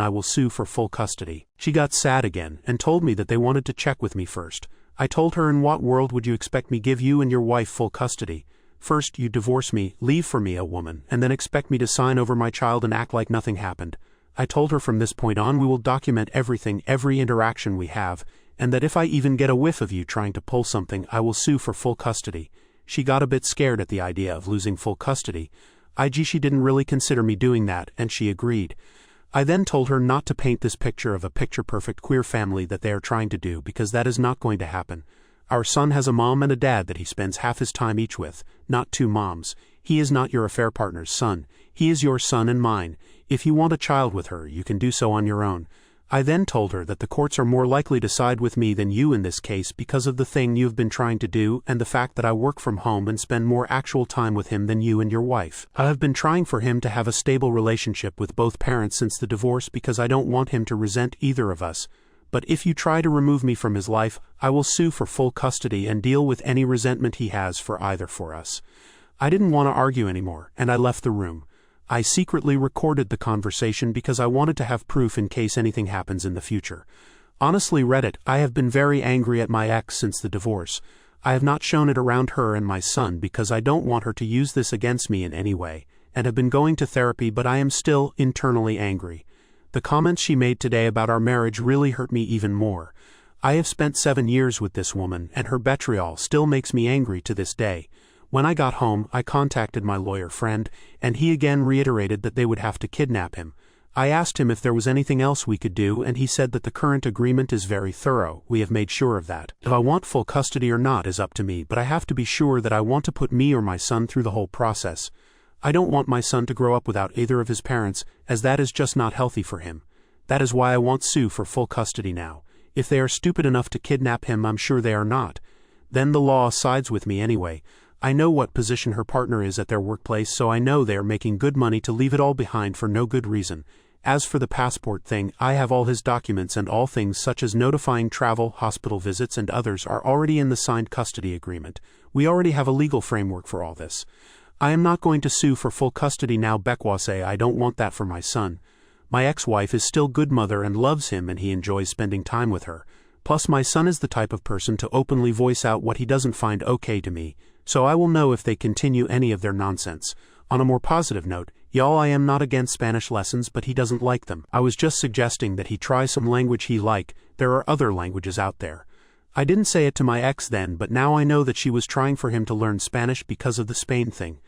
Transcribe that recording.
I will sue for full custody. She got sad again and told me that they wanted to check with me first. I told her, in what world would you expect me give you and your wife full custody? First you divorce me, leave for me a woman, and then expect me to sign over my child and act like nothing happened. I told her from this point on we will document everything, every interaction we have, and that if I even get a whiff of you trying to pull something, I will sue for full custody. She got a bit scared at the idea of losing full custody. She didn't really consider me doing that, and she agreed. I then told her not to paint this picture of a picture-perfect queer family that they are trying to do, because that is not going to happen. Our son has a mom and a dad that he spends half his time each with, not two moms. He is not your affair partner's son. He is your son and mine. If you want a child with her, you can do so on your own. I then told her that the courts are more likely to side with me than you in this case because of the thing you've been trying to do and the fact that I work from home and spend more actual time with him than you and your wife. I have been trying for him to have a stable relationship with both parents since the divorce because I don't want him to resent either of us. But if you try to remove me from his life, I will sue for full custody and deal with any resentment he has for either for us. I didn't want to argue anymore, and I left the room. I secretly recorded the conversation because I wanted to have proof in case anything happens in the future. Honestly, Reddit, I have been very angry at my ex since the divorce. I have not shown it around her and my son because I don't want her to use this against me in any way, and have been going to therapy, but I am still internally angry. The comments she made today about our marriage really hurt me even more. I have spent 7 years with this woman, and her vitriol still makes me angry to this day. When I got home, I contacted my lawyer friend, and he again reiterated that they would have to kidnap him. I asked him if there was anything else we could do, and he said that the current agreement is very thorough. We have made sure of that. If I want full custody or not is up to me, but I have to be sure that I want to put me or my son through the whole process. I don't want my son to grow up without either of his parents, as that is just not healthy for him. That is why I want Sue for full custody now. If they are stupid enough to kidnap him, I'm sure they are not. Then the law sides with me anyway. I know what position her partner is at their workplace, so I know they are making good money to leave it all behind for no good reason. As for the passport thing, I have all his documents, and all things such as notifying travel, hospital visits, and others are already in the signed custody agreement. We already have a legal framework for all this. I am not going to sue for full custody now, Bekwase. I don't want that for my son. My ex-wife is still good mother and loves him, and he enjoys spending time with her. Plus my son is the type of person to openly voice out what he doesn't find okay to me, so I will know if they continue any of their nonsense. On a more positive note, y'all, I am not against Spanish lessons, but he doesn't like them. I was just suggesting that he try some language he like. There are other languages out there. I didn't say it to my ex then, but now I know that she was trying for him to learn Spanish because of the Spain thing.